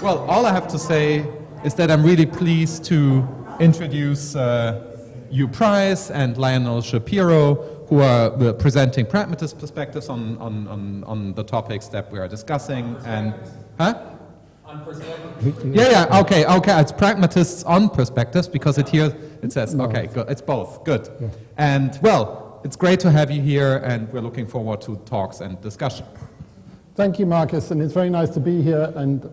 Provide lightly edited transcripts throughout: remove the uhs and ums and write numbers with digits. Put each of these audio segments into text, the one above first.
Well, all I have to say is that I'm really pleased to introduce Hugh Price and Lionel Shapiro, who are presenting pragmatist perspectives on the topics that we are discussing. And on perspectives. Yeah. Okay. It's pragmatists on perspectives because it says okay. Good. It's both. Good. Yeah. And well, it's great to have you here, and we're looking forward to talks and discussion. Thank you, Marcus, and it's very nice to be here. And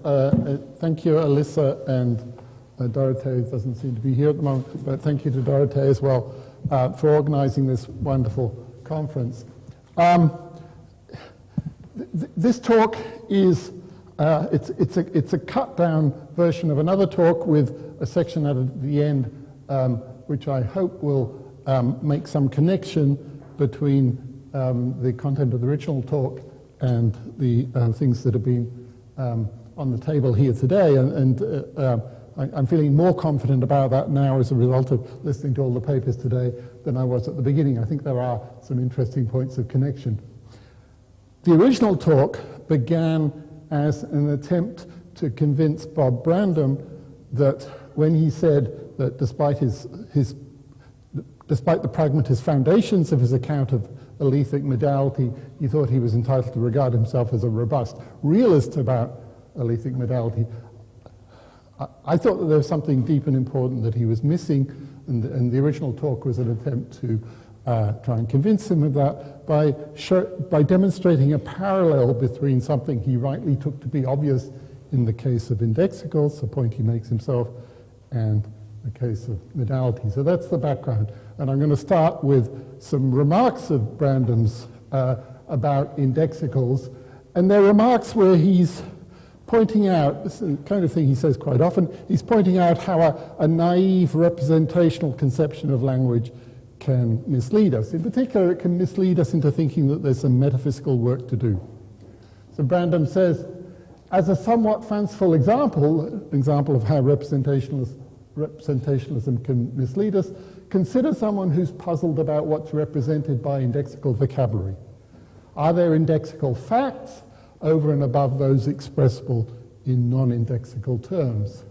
thank you, Alyssa, and Dorothea doesn't seem to be here at the moment, but thank you to Dorothea as well for organizing this wonderful conference. This talk is it's a cut down version of another talk with a section at the end, which I hope will make some connection between the content of the original talk and the things that have been on the table here today. I'm feeling more confident about that now as a result of listening to all the papers today than I was at the beginning. I think there are some interesting points of connection. The original talk began as an attempt to convince Bob Brandom that when he said that despite the pragmatist foundations of his account of alethic modality, he thought he was entitled to regard himself as a robust realist about alethic modality. I thought that there was something deep and important that he was missing, and the original talk was an attempt to try and convince him of that by demonstrating a parallel between something he rightly took to be obvious in the case of indexicals, a point he makes himself, and the case of modality. So that's the background. And I'm going to start with some remarks of Brandom's about indexicals, and they're remarks where he's pointing out, this is the kind of thing he says quite often, he's pointing out how a naive representational conception of language can mislead us. In particular, it can mislead us into thinking that there's some metaphysical work to do. So Brandom says, as a somewhat fanciful example of how representationalism can mislead us, consider someone who's puzzled about what's represented by indexical vocabulary. Are there indexical facts over and above those expressible in non-indexical terms?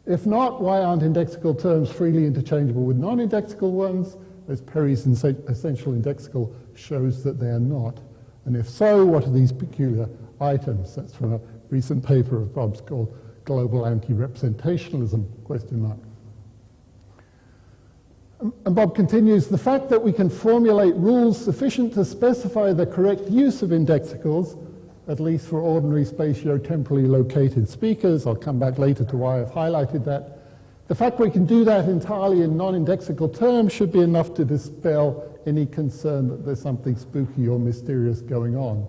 If not, why aren't indexical terms freely interchangeable with non-indexical ones, as Perry's essential indexical shows that they are not? And if so, what are these peculiar items? That's from a recent paper of Bob's called Global Anti-Representationalism, ? And Bob continues, the fact that we can formulate rules sufficient to specify the correct use of indexicals, at least for ordinary spatio-temporally located speakers, I'll come back later to why I've highlighted that, the fact we can do that entirely in non-indexical terms should be enough to dispel any concern that there's something spooky or mysterious going on.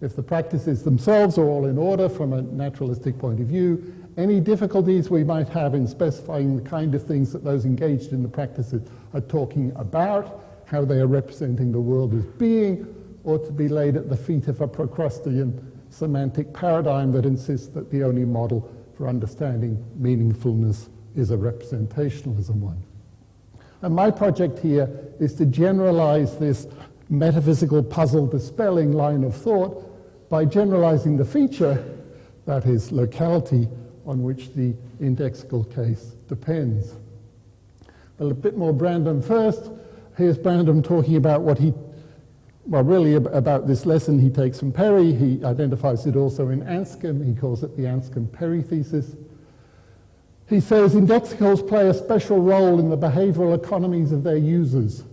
If the practices themselves are all in order from a naturalistic point of view, any difficulties we might have in specifying the kind of things that those engaged in the practices are talking about, how they are representing the world as being, ought to be laid at the feet of a Procrustean semantic paradigm that insists that the only model for understanding meaningfulness is a representationalism one. And my project here is to generalize this metaphysical puzzle dispelling line of thought by generalizing the feature, that is locality, on which the indexical case depends. Well, a bit more Brandom first. Here's Brandom talking about about this lesson he takes from Perry. He identifies it also in Anscombe. He calls it the Anscombe-Perry thesis. He says indexicals play a special role in the behavioral economies of their users.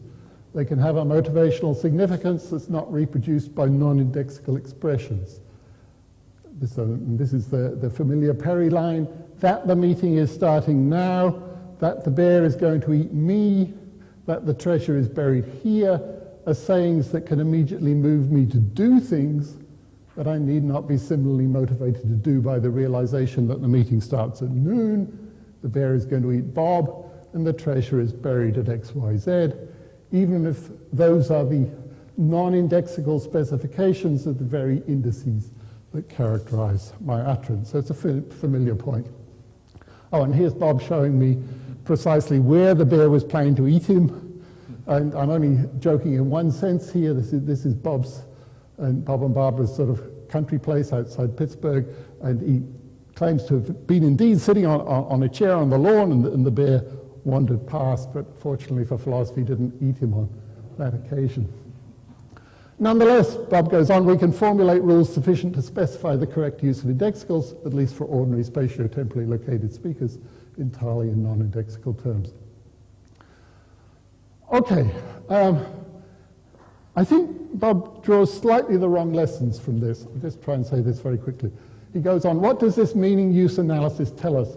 They can have a motivational significance that's not reproduced by non-indexical expressions. This is the familiar Perry line, that the meeting is starting now, that the bear is going to eat me, that the treasure is buried here, are sayings that can immediately move me to do things that I need not be similarly motivated to do by the realization that the meeting starts at noon, the bear is going to eat Bob, and the treasure is buried at XYZ, even if those are the non-indexical specifications of the very indices that characterize my utterance. So it's a familiar point. Oh, and here's Bob showing me precisely where the bear was planning to eat him. And I'm only joking in one sense here. This is Bob and Barbara's sort of country place outside Pittsburgh, and he claims to have been indeed sitting on a chair on the lawn, and the bear wandered past, but fortunately for Philosophie didn't eat him on that occasion. Nonetheless, Bob goes on, we can formulate rules sufficient to specify the correct use of indexicals, at least for ordinary spatio-temporally located speakers, entirely in non-indexical terms. Okay, I think Bob draws slightly the wrong lessons from this. I'll just try and say this very quickly. He goes on, what does this meaning-use analysis tell us?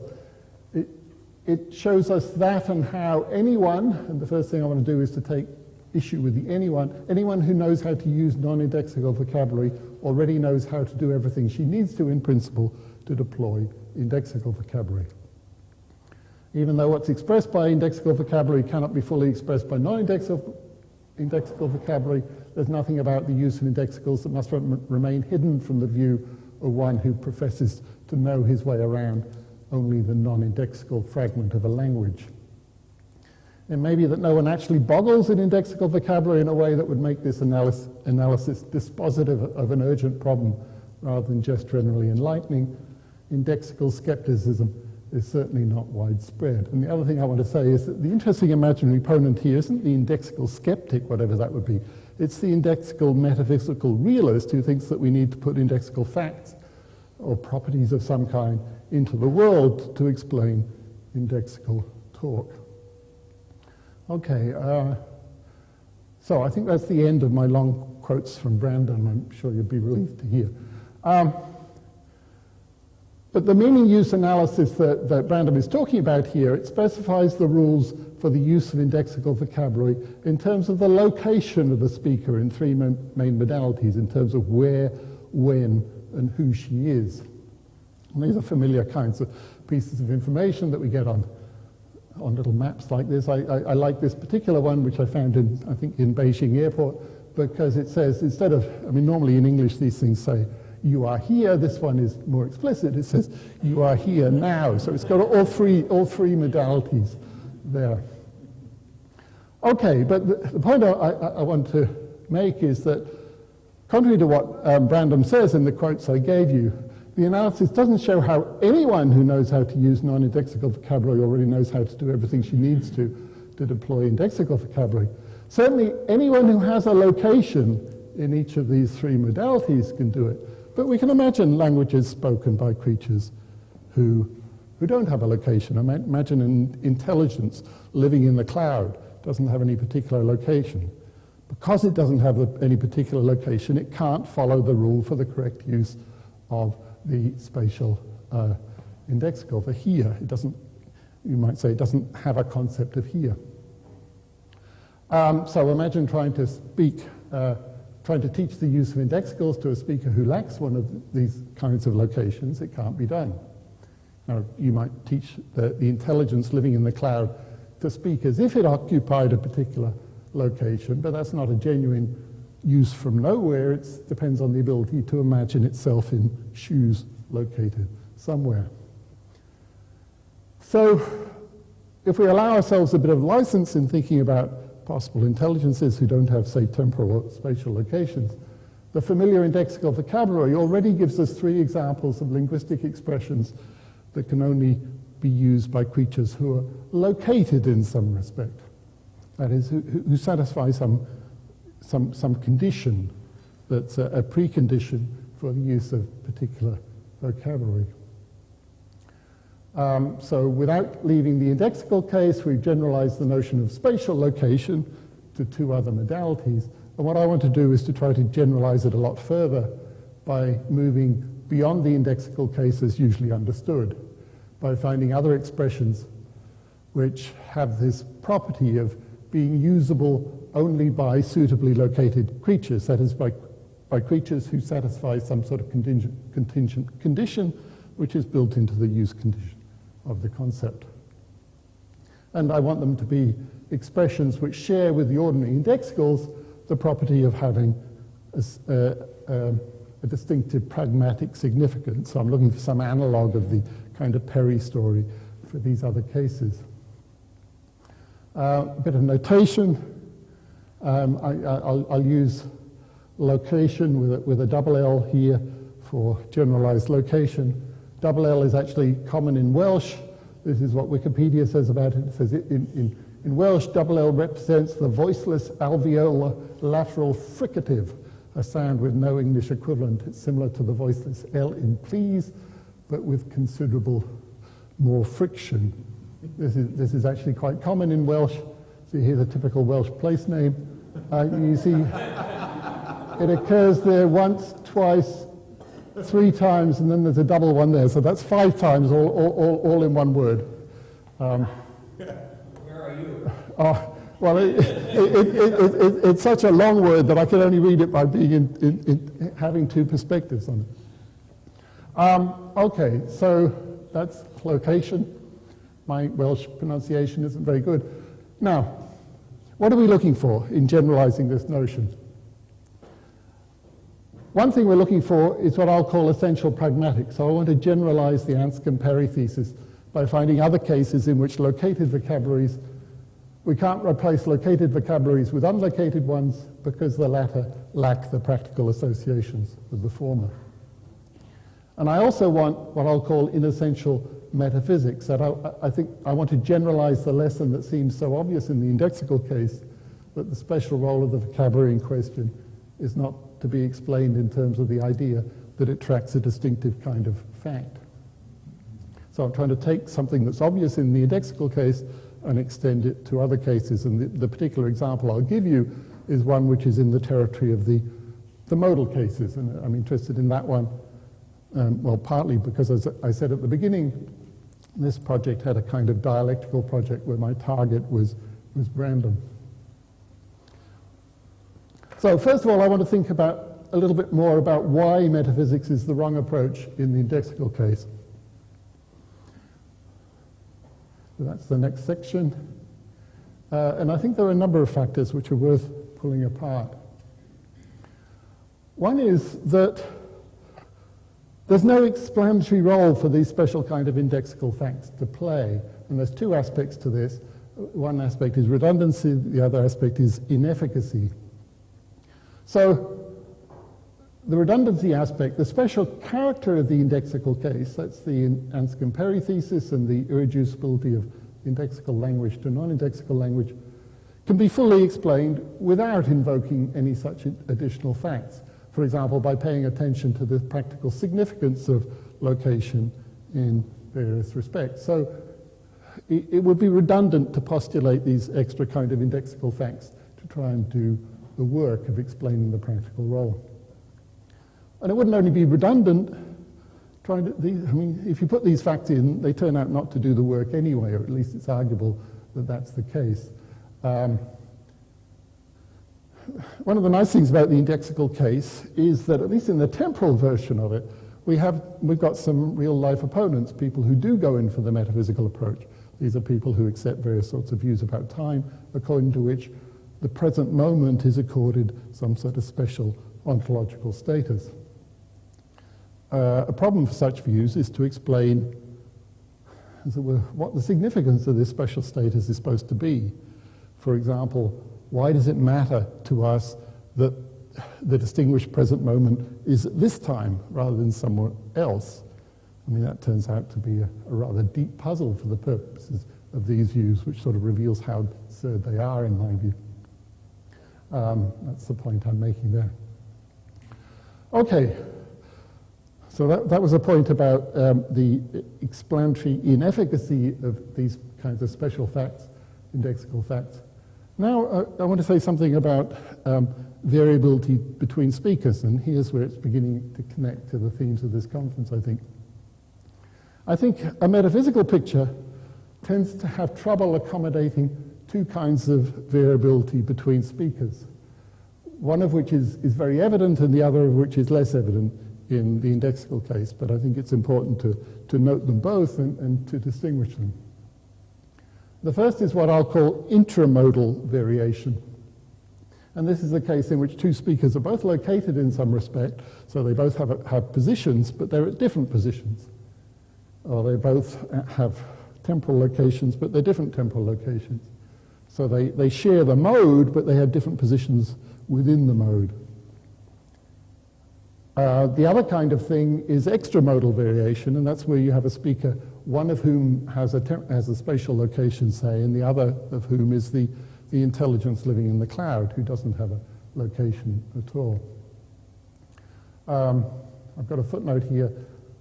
It shows us that and how anyone, and the first thing I want to do is to take issue with the anyone who knows how to use non-indexical vocabulary already knows how to do everything she needs to in principle to deploy indexical vocabulary. Even though what's expressed by indexical vocabulary cannot be fully expressed by non-indexical vocabulary, there's nothing about the use of indexicals that must remain hidden from the view of one who professes to know his way around only the non-indexical fragment of a language. It may be that no one actually boggles in indexical vocabulary in a way that would make this analysis dispositive of an urgent problem rather than just generally enlightening. Indexical skepticism is certainly not widespread. And the other thing I want to say is that the interesting imaginary opponent here isn't the indexical skeptic, whatever that would be. It's the indexical metaphysical realist who thinks that we need to put indexical facts or properties of some kind into the world to explain indexical talk. Okay, so I think that's the end of my long quotes from Brandon. I'm sure you'll be relieved to hear. But the meaning-use analysis that Brandon is talking about here, it specifies the rules for the use of indexical vocabulary in terms of the location of the speaker in three main modalities, in terms of where, when, and who she is. And these are familiar kinds of pieces of information that we get on little maps like this. I like this particular one, which I found I think in Beijing Airport, because it says, instead of, normally in English these things say, you are here. This one is more explicit. It says, you are here now. So it's got all three modalities there. Okay, but the point I want to make is that, contrary to what Brandon says in the quotes I gave you, the analysis doesn't show how anyone who knows how to use non-indexical vocabulary already knows how to do everything she needs to deploy indexical vocabulary. Certainly, anyone who has a location in each of these three modalities can do it. But we can imagine languages spoken by creatures who don't have a location. Imagine an intelligence living in the cloud, doesn't have any particular location. Because it doesn't have any particular location, it can't follow the rule for the correct use of the spatial indexical, the here. It doesn't, you might say, it doesn't have a concept of here. So imagine trying to teach the use of indexicals to a speaker who lacks one of these kinds of locations. It can't be done. Now, you might teach the intelligence living in the cloud to speak as if it occupied a particular location, but that's not a genuine use from nowhere. It depends on the ability to imagine itself in shoes located somewhere. So if we allow ourselves a bit of license in thinking about possible intelligences who don't have, say, temporal or spatial locations, the familiar indexical vocabulary already gives us three examples of linguistic expressions that can only be used by creatures who are located in some respect. That is, who satisfy some condition that's a precondition for the use of particular vocabulary. So without leaving the indexical case, we've generalized the notion of spatial location to two other modalities. And what I want to do is to try to generalize it a lot further by moving beyond the indexical case as usually understood, by finding other expressions which have this property of being usable only by suitably located creatures, that is, by creatures who satisfy some sort of contingent condition which is built into the use condition of the concept. And I want them to be expressions which share with the ordinary indexicals the property of having a distinctive pragmatic significance. So I'm looking for some analog of the kind of Perry story for these other cases. A bit of notation. I'll use location with a double L here for generalized location. Double L is actually common in Welsh. This is what Wikipedia says about it. It says in Welsh, double L represents the voiceless alveolar lateral fricative, a sound with no English equivalent. It's similar to the voiceless L in please, but with considerable more friction. This is actually quite common in Welsh. So you hear the typical Welsh place name. You see it occurs there once, twice, 3 times, and then there's a double one there. So that's 5 times all in one word. Where are you? Well, it's such a long word that I can only read it by being having 2 perspectives on it. Okay, so that's location. My Welsh pronunciation isn't very good. Now, what are we looking for in generalizing this notion? One thing we're looking for is what I'll call essential pragmatics. So I want to generalize the Anscombe-Perry thesis by finding other cases in which located vocabularies, we can't replace located vocabularies with unlocated ones because the latter lack the practical associations of the former. And I also want what I'll call inessential metaphysics. That I think I want to generalize the lesson that seems so obvious in the indexical case, that the special role of the vocabulary in question is not to be explained in terms of the idea that it tracks a distinctive kind of fact. So I'm trying to take something that's obvious in the indexical case and extend it to other cases. And the particular example I'll give you is one which is in the territory of the modal cases. And I'm interested in that one, well, partly because, as I said at the beginning, this project had a kind of dialectical project where my target was random. So first of all, I want to think about a little bit more about why metaphysics is the wrong approach in the indexical case. So that's the next section. And I think there are a number of factors which are worth pulling apart. One is that there's no explanatory role for these special kind of indexical facts to play. And there's 2 aspects to this. One aspect is redundancy, the other aspect is inefficacy. So the redundancy aspect, the special character of the indexical case, that's the Anscombe-Perry thesis and the irreducibility of indexical language to non-indexical language, can be fully explained without invoking any such additional facts. For example, by paying attention to the practical significance of location in various respects. So it would be redundant to postulate these extra kind of indexical facts to try and do the work of explaining the practical role. And it wouldn't only be redundant, if you put these facts in, they turn out not to do the work anyway, or at least it's arguable that that's the case. One of the nice things about the indexical case is that, at least in the temporal version of it, we've got some real-life opponents, people who do go in for the metaphysical approach. These are people who accept various sorts of views about time, according to which the present moment is accorded some sort of special ontological status. A problem for such views is to explain, as it were, what the significance of this special status is supposed to be. For example, why does it matter to us that the distinguished present moment is at this time rather than somewhere else? I mean, that turns out to be a rather deep puzzle for the purposes of these views, which sort of reveals how absurd they are, in my view. That's the point I'm making there. Okay, so that was a point about the explanatory inefficacy of these kinds of special facts, indexical facts. Now I want to say something about variability between speakers, and here's where it's beginning to connect to the themes of this conference, I think. I think a metaphysical picture tends to have trouble accommodating 2 kinds of variability between speakers, one of which is very evident and the other of which is less evident in the indexical case, but I think it's important to note them both and to distinguish them. The first is what I'll call intramodal variation. And this is a case in which 2 speakers are both located in some respect, so they both have positions, but they're at different positions. Or they both have temporal locations, but they're different temporal locations. So they share the mode, but they have different positions within the mode. The other kind of thing is extramodal variation, and that's where you have a speaker, one of whom has a spatial location, say, and the other of whom is the intelligence living in the cloud, who doesn't have a location at all. I've got a footnote here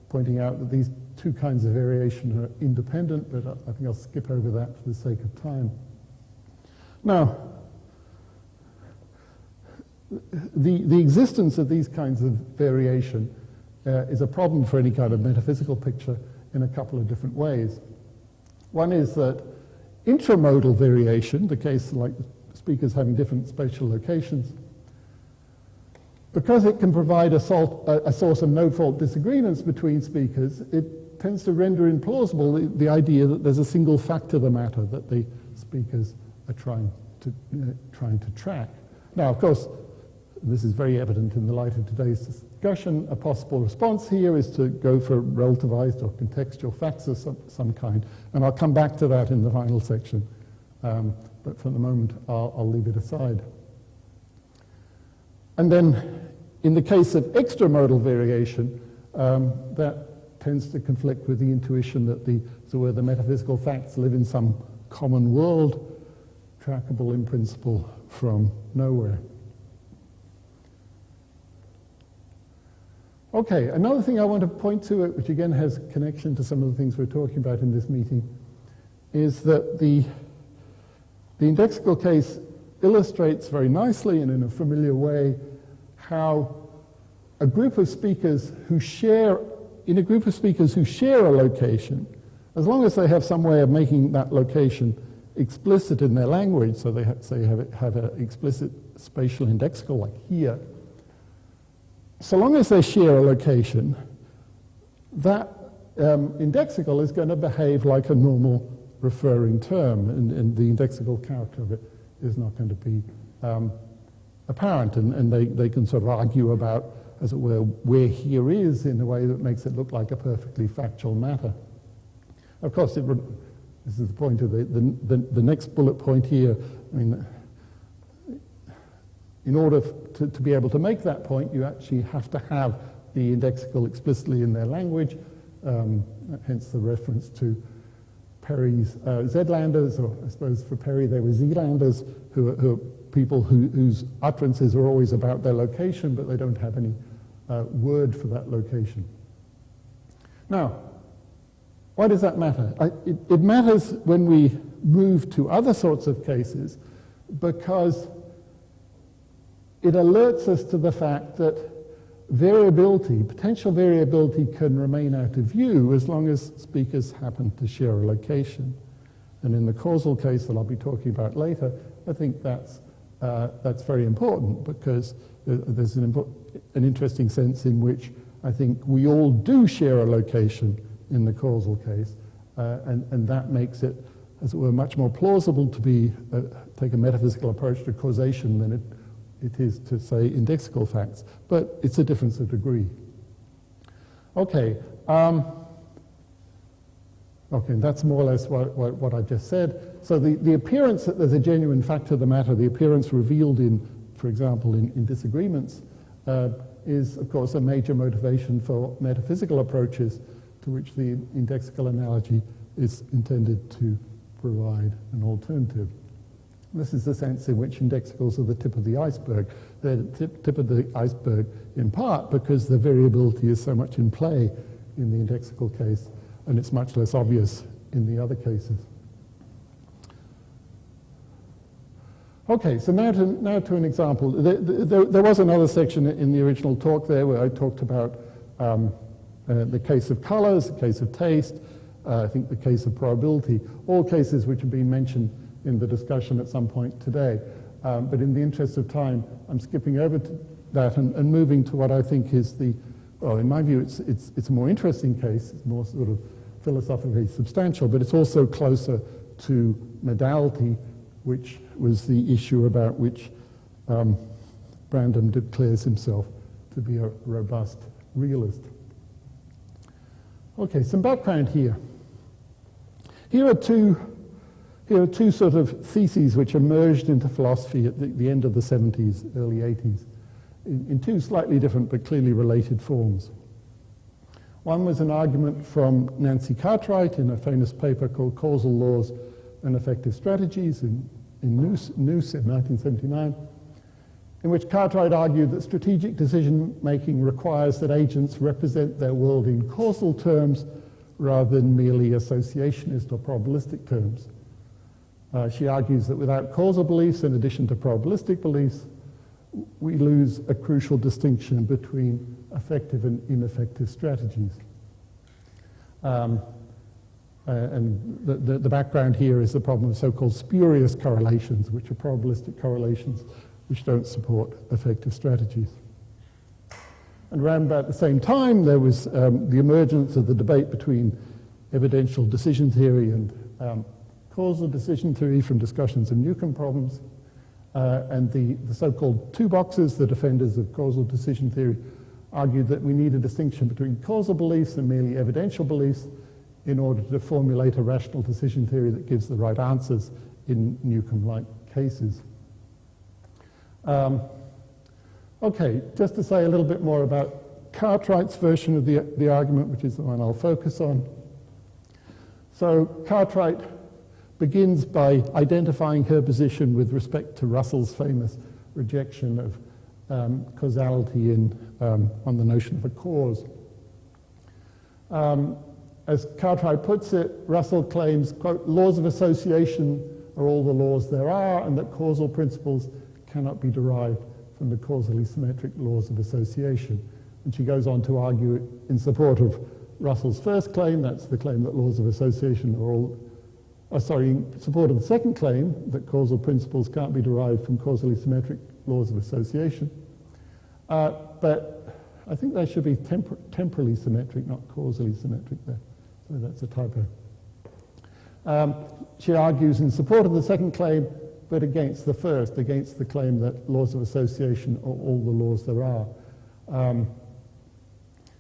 pointing out that these two kinds of variation are independent, but I think I'll skip over that for the sake of time. Now, the existence of these kinds of variation is a problem for any kind of metaphysical picture in a couple of different ways. One is that intramodal variation, the case like speakers having different spatial locations, because it can provide a source of no-fault disagreements between speakers, it tends to render implausible the idea that there's a single fact of the matter that the speakers are trying to track. Now, of course, this is very evident in the light of today's discussion. A possible response here is to go for relativized or contextual facts of some kind, and I'll come back to that in the final section. But for the moment, I'll leave it aside. And then, in the case of extramodal variation, that tends to conflict with the intuition that the metaphysical facts live in some common world, trackable in principle from nowhere. Okay, another thing I want to point to, which again has connection to some of the things we're talking about in this meeting, is that the indexical case illustrates very nicely and in a familiar way how a group of speakers who share a location, as long as they have some way of making that location explicit in their language, so they have an explicit spatial indexical like here, so long as they share a location, that indexical is going to behave like a normal referring term, and the indexical character of it is not going to be apparent, and they can sort of argue about, as it were, where here is in a way that makes it look like a perfectly factual matter. Of course, this is the point of the next bullet point here. I mean, in order to be able to make that point, you actually have to have the indexical explicitly in their language, hence the reference to Perry's Zlanders, or I suppose for Perry they were Zealanders, who are people whose utterances are always about their location, but they don't have any word for that location. Now, why does that matter? It matters when we move to other sorts of cases, because it alerts us to the fact that variability, potential variability, can remain out of view as long as speakers happen to share a location. And in the causal case that I'll be talking about later, I think that's very important, because there's an interesting sense in which I think we all do share a location in the causal case, and that makes it, as it were, much more plausible to take a metaphysical approach to causation than it is to say indexical facts, but it's a difference of degree. Okay, that's more or less what I just said. So the appearance that there's a genuine fact of the matter, the appearance revealed in, for example, in disagreements, is of course a major motivation for metaphysical approaches to which the indexical analogy is intended to provide an alternative. This is the sense in which indexicals are the tip of the iceberg. They're the tip of the iceberg in part because the variability is so much in play in the indexical case, and it's much less obvious in the other cases. Okay, so now to an example. There was another section in the original talk there where I talked about the case of colors, the case of taste, I think the case of probability, all cases which have been mentioned in the discussion at some point today. But in the interest of time, I'm skipping over to that and moving to what I think is well, in my view, it's a more interesting case. It's more sort of philosophically substantial, but it's also closer to modality, which was the issue about which Brandom declares himself to be a robust realist. Okay, some background here. Here are two sort of theses which emerged into philosophy at the end of the 70s, early 80s. in two slightly different but clearly related forms. One was an argument from Nancy Cartwright in a famous paper called Causal Laws and Effective Strategies in Noose in 1979, in which Cartwright argued that strategic decision-making requires that agents represent their world in causal terms rather than merely associationist or probabilistic terms. She argues that without causal beliefs, in addition to probabilistic beliefs, we lose a crucial distinction between effective and ineffective strategies. And the background here is the problem of so-called spurious correlations, which are probabilistic correlations which don't support effective strategies. And around about the same time, there was the emergence of the debate between evidential decision theory and causal decision theory from discussions of Newcomb problems. And the so-called two boxes, the defenders of causal decision theory, argued that we need a distinction between causal beliefs and merely evidential beliefs in order to formulate a rational decision theory that gives the right answers in Newcomb-like cases. Okay, just to say a little bit more about Cartwright's version of the argument, which is the one I'll focus on. So Cartwright begins by identifying her position with respect to Russell's famous rejection of causality on the notion of a cause. As Cartwright puts it, Russell claims, quote, laws of association are all the laws there are, and that causal principles cannot be derived from the causally symmetric laws of association. And she goes on to argue in support of Russell's first claim, that's the claim that laws of association are all, in support of the second claim, that causal principles can't be derived from causally symmetric laws of association. But I think they should be temporally symmetric, not causally symmetric there. So that's a typo. She argues in support of the second claim, but against the first, against the claim that laws of association are all the laws there are.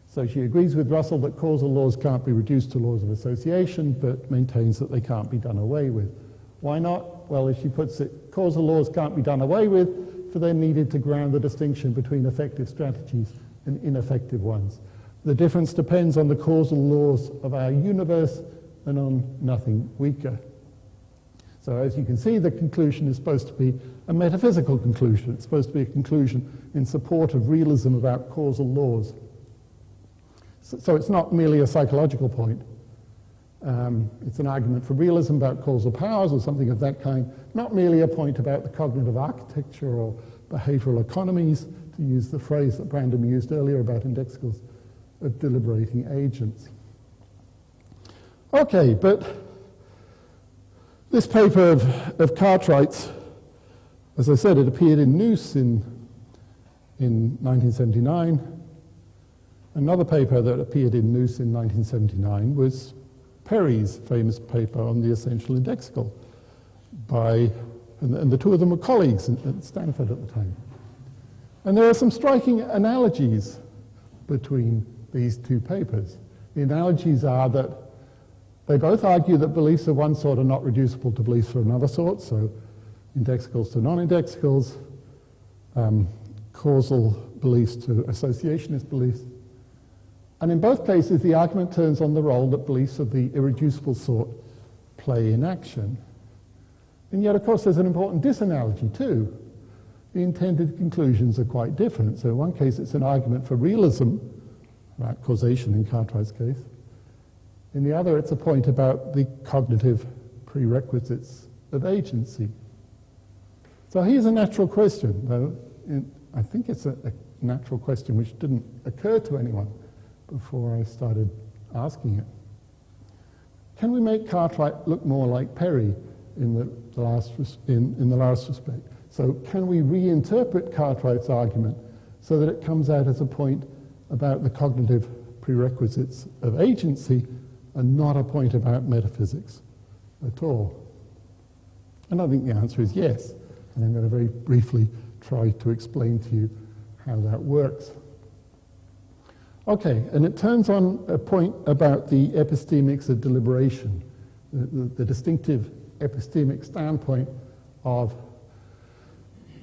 So she agrees with Russell that causal laws can't be reduced to laws of association, but maintains that they can't be done away with. Why not? Well, as she puts it, causal laws can't be done away with, for they're needed to ground the distinction between effective strategies and ineffective ones. The difference depends on the causal laws of our universe and on nothing weaker. So as you can see, the conclusion is supposed to be a metaphysical conclusion. It's supposed to be a conclusion in support of realism about causal laws. So it's not merely a psychological point. It's an argument for realism about causal powers or something of that kind, not merely a point about the cognitive architecture or behavioral economies, to use the phrase that Brandon used earlier about indexicals of deliberating agents. Okay, but this paper of Cartwright's, as I said, it appeared in Noose in 1979. Another paper that appeared in Noose in 1979 was Perry's famous paper on the essential indexical and the two of them were colleagues at Stanford at the time. And there are some striking analogies between these two papers. The analogies are that they both argue that beliefs of one sort are not reducible to beliefs of another sort, so indexicals to non-indexicals, causal beliefs to associationist beliefs. And in both cases, the argument turns on the role that beliefs of the irreducible sort play in action. And yet, of course, there's an important disanalogy too. The intended conclusions are quite different. So in one case, it's an argument for realism, about causation in Cartwright's case. In the other, it's a point about the cognitive prerequisites of agency. So here's a natural question, though. I think it's a natural question which didn't occur to anyone before I started asking it. Can we make Cartwright look more like Perry in the last respect? So can we reinterpret Cartwright's argument so that it comes out as a point about the cognitive prerequisites of agency and not a point about metaphysics at all? And I think the answer is yes. And I'm going to very briefly try to explain to you how that works. Okay, and it turns on a point about the epistemics of deliberation, the distinctive epistemic standpoint of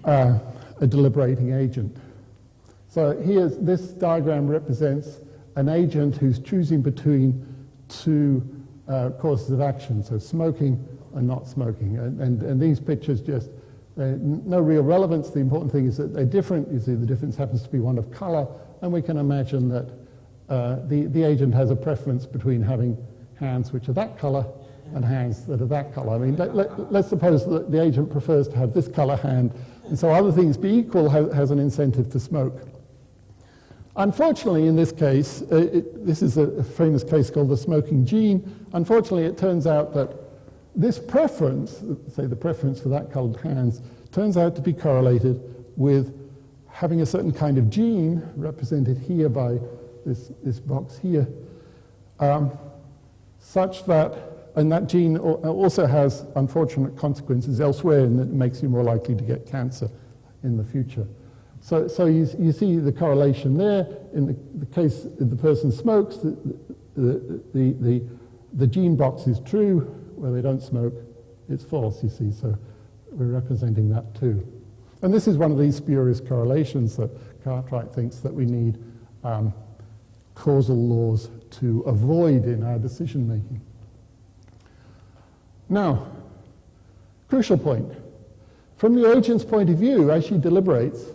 a deliberating agent. So this diagram represents an agent who's choosing between two courses of action, so smoking and not smoking. And these pictures just, no real relevance. The important thing is that they're different. You see the difference happens to be one of color, and we can imagine that the agent has a preference between having hands which are that color and hands that are that color. I mean, let's suppose that the agent prefers to have this color hand, and so other things be equal, has an incentive to smoke. Unfortunately, in this case, this is a famous case called the smoking gene. Unfortunately, it turns out that this preference, say the preference for that colored hands, turns out to be correlated with having a certain kind of gene, represented here by this box here, such that, and that gene also has unfortunate consequences elsewhere, and it makes you more likely to get cancer in the future. So you see the correlation there. In the case if the person smokes, the gene box is true. Where they don't smoke, it's false, you see. So we're representing that too. And this is one of these spurious correlations that Cartwright thinks that we need causal laws to avoid in our decision making. Now, crucial point. From the agent's point of view, as she deliberates,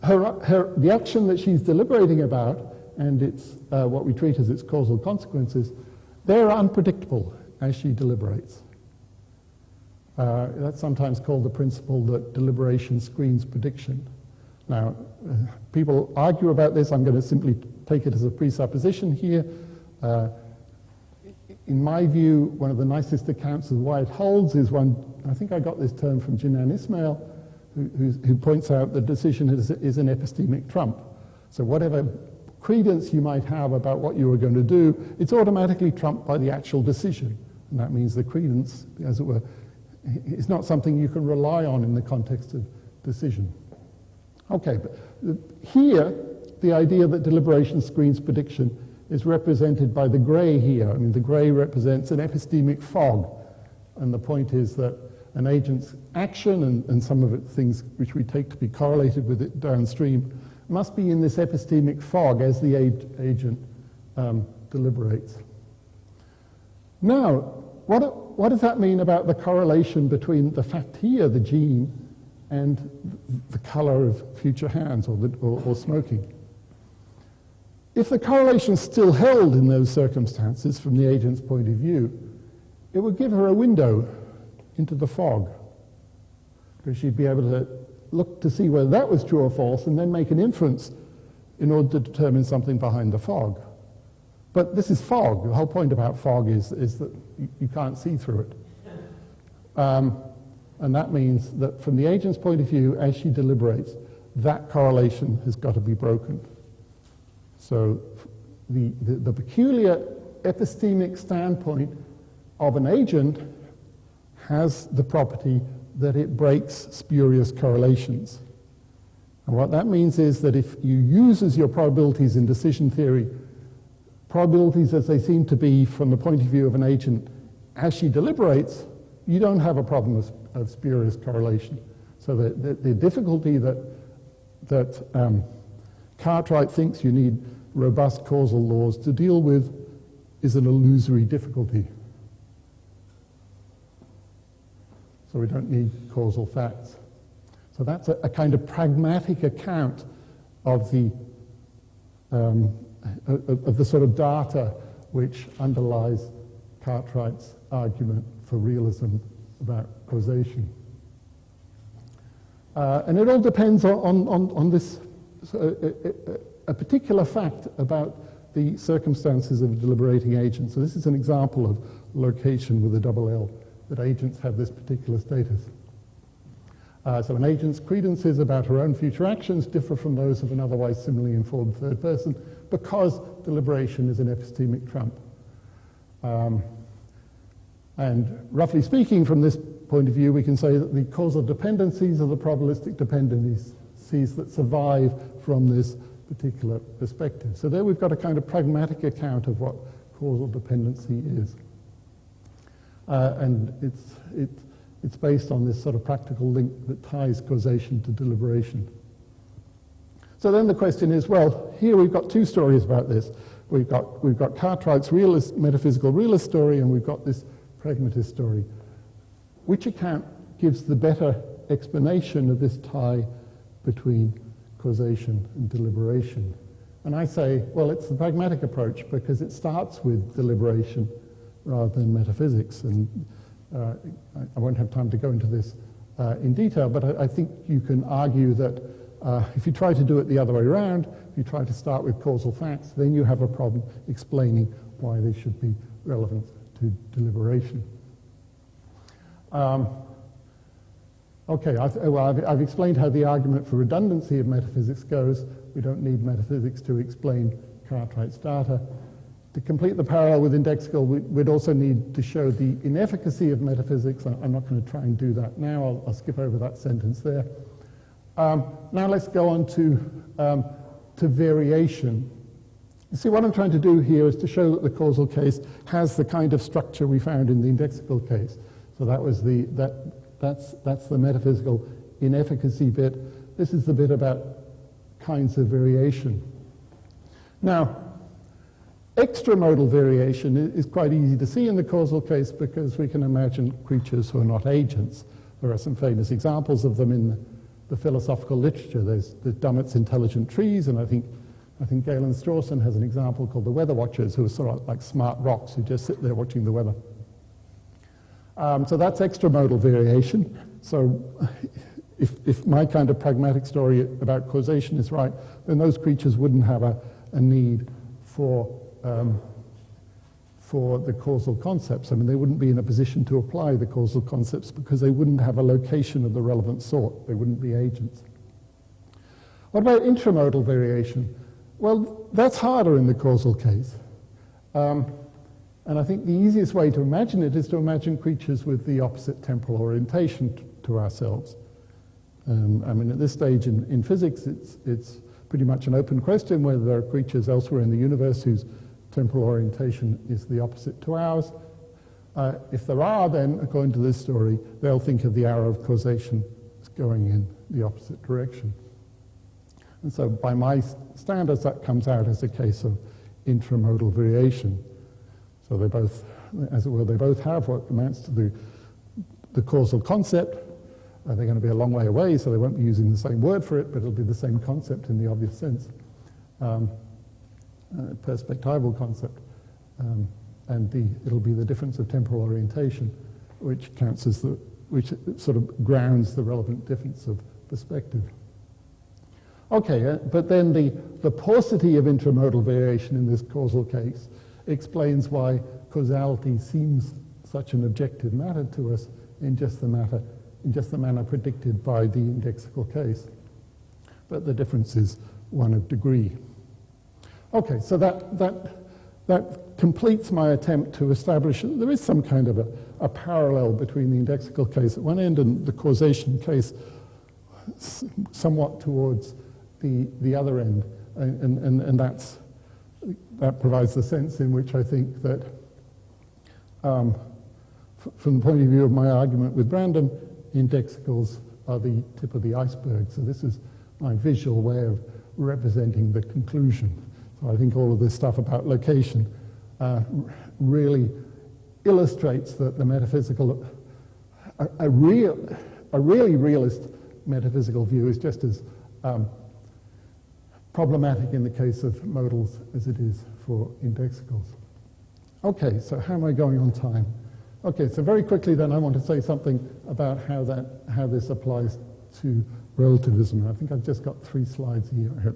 the action that she's deliberating about, and it's what we treat as its causal consequences, they're unpredictable as she deliberates. That's sometimes called the principle that deliberation screens prediction. Now, people argue about this. I'm going to simply take it as a presupposition here. In my view, one of the nicest accounts of why it holds is one, I think I got this term from Jinan Ismail, who points out that decision is an epistemic trump. So whatever credence you might have about what you are going to do, it's automatically trumped by the actual decision. And that means the credence, as it were, is not something you can rely on in the context of decision. Okay, but here, the idea that deliberation screens prediction is represented by the gray here. I mean, the gray represents an epistemic fog. And the point is that an agent's action and some of it things which we take to be correlated with it downstream must be in this epistemic fog as the agent deliberates. Now, what does that mean about the correlation between the fact here, the gene, and the color of future hands or smoking? If the correlation still held in those circumstances from the agent's point of view, it would give her a window into the fog, because she'd be able to look to see whether that was true or false and then make an inference in order to determine something behind the fog. But this is fog. The whole point about fog is that you can't see through it. And that means that from the agent's point of view, as she deliberates, that correlation has got to be broken. So the peculiar epistemic standpoint of an agent has the property that it breaks spurious correlations. And what that means is that if you use as your probabilities in decision theory, probabilities as they seem to be from the point of view of an agent as she deliberates, you don't have a problem of spurious correlation. So the difficulty that Cartwright thinks you need robust causal laws to deal with is an illusory difficulty. So we don't need causal facts. So that's a kind of pragmatic account of the sort of data which underlies Cartwright's argument for realism about causation. And it all depends on this, a particular fact about the circumstances of a deliberating agent. So this is an example of location with a double L, that agents have this particular status. So an agent's credences about her own future actions differ from those of an otherwise similarly informed third person because deliberation is an epistemic trump. And roughly speaking, from this point of view, we can say that the causal dependencies are the probabilistic dependencies that survive from this particular perspective. So there we've got a kind of pragmatic account of what causal dependency is. And it's based on this sort of practical link that ties causation to deliberation. So then the question is, well, here we've got two stories about this. We've got Cartwright's realist, metaphysical realist story, and we've got this pragmatist story. Which account gives the better explanation of this tie between causation and deliberation? And I say, well, it's the pragmatic approach because it starts with deliberation rather than metaphysics. And I won't have time to go into this in detail, but I think you can argue that if you try to do it the other way around, if you try to start with causal facts, then you have a problem explaining why they should be relevant to deliberation. Okay, I've explained how the argument for redundancy of metaphysics goes. We don't need metaphysics to explain Cartwright's data. To complete the parallel with indexical, we'd also need to show the inefficacy of metaphysics. I'm not going to try and do that now. I'll skip over that sentence there. Now let's go on to variation. You see, what I'm trying to do here is to show that the causal case has the kind of structure we found in the indexical case. So that was that's the metaphysical inefficacy bit. This is the bit about kinds of variation. Now, extramodal variation is quite easy to see in the causal case because we can imagine creatures who are not agents. There are some famous examples of them in the philosophical literature. There's Dummett's Intelligent Trees, and I think Galen Strawson has an example called the Weather Watchers, who are sort of like smart rocks who just sit there watching the weather. So that's extramodal variation. So if my kind of pragmatic story about causation is right, then those creatures wouldn't have a need for the causal concepts. I mean, they wouldn't be in a position to apply the causal concepts because they wouldn't have a location of the relevant sort. They wouldn't be agents. What about intramodal variation? Well, that's harder in the causal case. And I think the easiest way to imagine it is to imagine creatures with the opposite temporal orientation to ourselves. I mean, at this stage in physics, it's pretty much an open question whether there are creatures elsewhere in the universe whose temporal orientation is the opposite to ours. If there are, then, according to this story, they'll think of the arrow of causation as going in the opposite direction. And so by my standards, that comes out as a case of intramodal variation. So they both, as it were, they both have what amounts to the causal concept. They're going to be a long way away, so they won't be using the same word for it, but it'll be the same concept in the obvious sense. Perspectival concept. And it'll be the difference of temporal orientation, which counts as which sort of grounds the relevant difference of perspective. Okay, but then the paucity of intramodal variation in this causal case explains why causality seems such an objective matter to us in just the manner predicted by the indexical case. But the difference is one of degree. Okay, so that completes my attempt to establish that there is some kind of a parallel between the indexical case at one end and the causation case somewhat towards the other end. And that provides the sense in which I think that from the point of view of my argument with Brandon, indexicals are the tip of the iceberg. So this is my visual way of representing the conclusion. So I think all of this stuff about location really illustrates that the metaphysical, a really realist metaphysical view is just as problematic in the case of modals as it is for indexicals. Okay, so how am I going on time? Okay, so very quickly then I want to say something about how this applies to relativism. I think I've just got 3 slides here.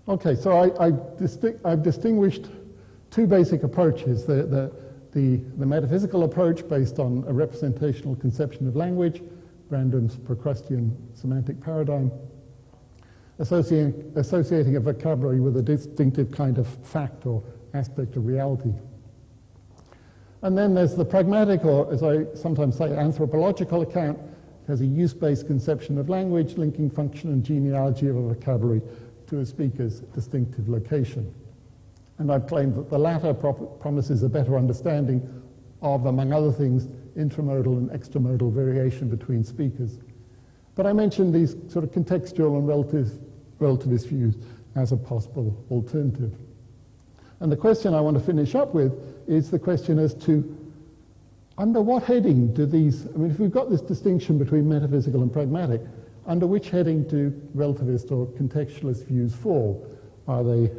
Okay, so I've distinguished 2 basic approaches. The metaphysical approach based on a representational conception of language, Brandon's Procrustean semantic paradigm, associating a vocabulary with a distinctive kind of fact or aspect of reality. And then there's the pragmatic, or as I sometimes say, anthropological account. It has a use-based conception of language, linking function and genealogy of a vocabulary to a speaker's distinctive location. And I've claimed that the latter promises a better understanding of, among other things, intramodal and extramodal variation between speakers. But I mentioned these sort of contextual and relativist views as a possible alternative. And the question I want to finish up with is the question as to under what heading do these, I mean, if we've got this distinction between metaphysical and pragmatic, under which heading do relativist or contextualist views fall? Are they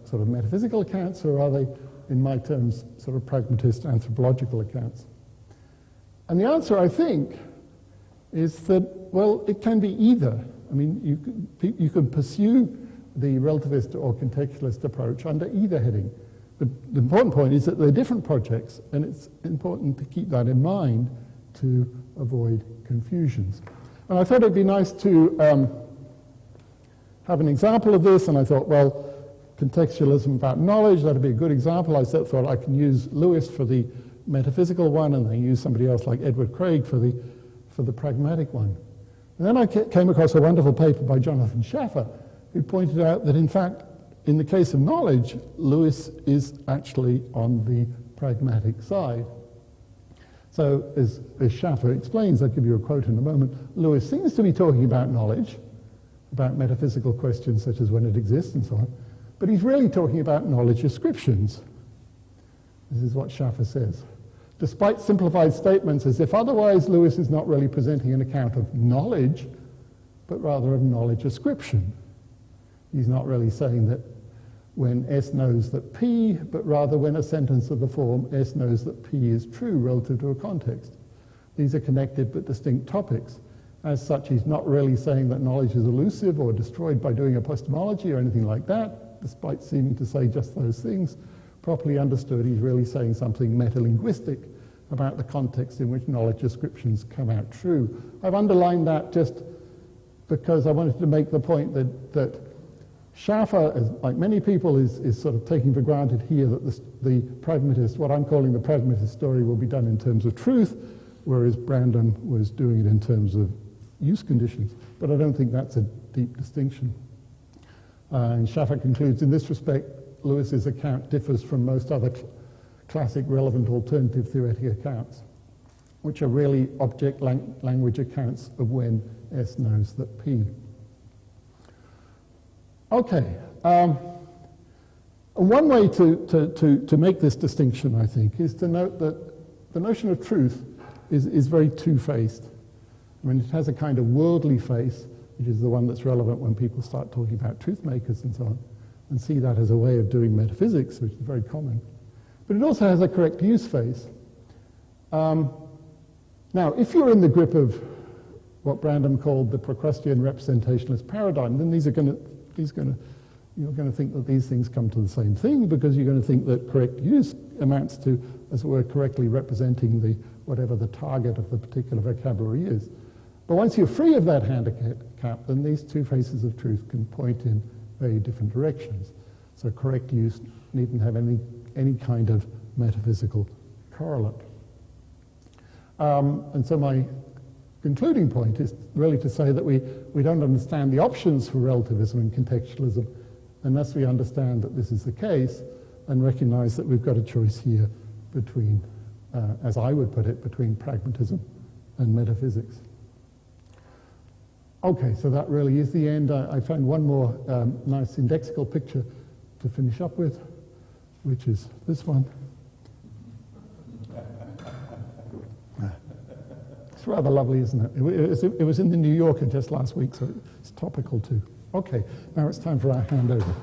sort of metaphysical accounts, or are they, in my terms, sort of pragmatist anthropological accounts? And the answer, I think, is that, well, it can be either. I mean, you can pursue the relativist or contextualist approach under either heading. The important point is that they're different projects, and it's important to keep that in mind to avoid confusions. And I thought it'd be nice to have an example of this, and I thought, well, contextualism about knowledge, that'd be a good example. I thought I can use Lewis for the metaphysical one, and then use somebody else like Edward Craig for the pragmatic one. And then I came across a wonderful paper by Jonathan Schaffer, who pointed out that, in fact, in the case of knowledge, Lewis is actually on the pragmatic side. So, as Schaffer explains, I'll give you a quote in a moment, Lewis seems to be talking about knowledge, about metaphysical questions such as when it exists and so on, but he's really talking about knowledge ascriptions. This is what Schaffer says. Despite simplified statements as if otherwise, Lewis is not really presenting an account of knowledge, but rather of knowledge ascription. He's not really saying that when S knows that P, but rather when a sentence of the form S knows that P is true relative to a context. These are connected but distinct topics. As such, he's not really saying that knowledge is elusive or destroyed by doing epistemology or anything like that, despite seeming to say just those things. Properly understood, he's really saying something metalinguistic about the context in which knowledge ascriptions come out true. I've underlined that just because I wanted to make the point that Schaffer, like many people, is sort of taking for granted here that the pragmatist, what I'm calling the pragmatist story, will be done in terms of truth, whereas Brandom was doing it in terms of use conditions. But I don't think that's a deep distinction. And Schaffer concludes, in this respect, Lewis's account differs from most other classic relevant alternative theoretic accounts, which are really object language accounts of when S knows that P. Okay. One way to make this distinction, I think, is to note that the notion of truth is very two-faced. I mean, it has a kind of worldly face, which is the one that's relevant when people start talking about truth makers and so on, and see that as a way of doing metaphysics, which is very common. But it also has a correct use face. Now, if you're in the grip of what Brandom called the Procrustean representationalist paradigm, then you're going to think that these things come to the same thing, because you're going to think that correct use amounts to, as it were, correctly representing whatever the target of the particular vocabulary is. But once you're free of that handicap, then these two faces of truth can point in very different directions. So correct use needn't have any kind of metaphysical correlate. And so my concluding point is really to say that we don't understand the options for relativism and contextualism unless we understand that this is the case and recognize that we've got a choice here between, as I would put it, between pragmatism and metaphysics. Okay, so that really is the end. I found one more nice indexical picture to finish up with, which is this one. It's rather lovely, isn't it? It was in the New Yorker just last week, so it's topical too. Okay, now it's time for our handover.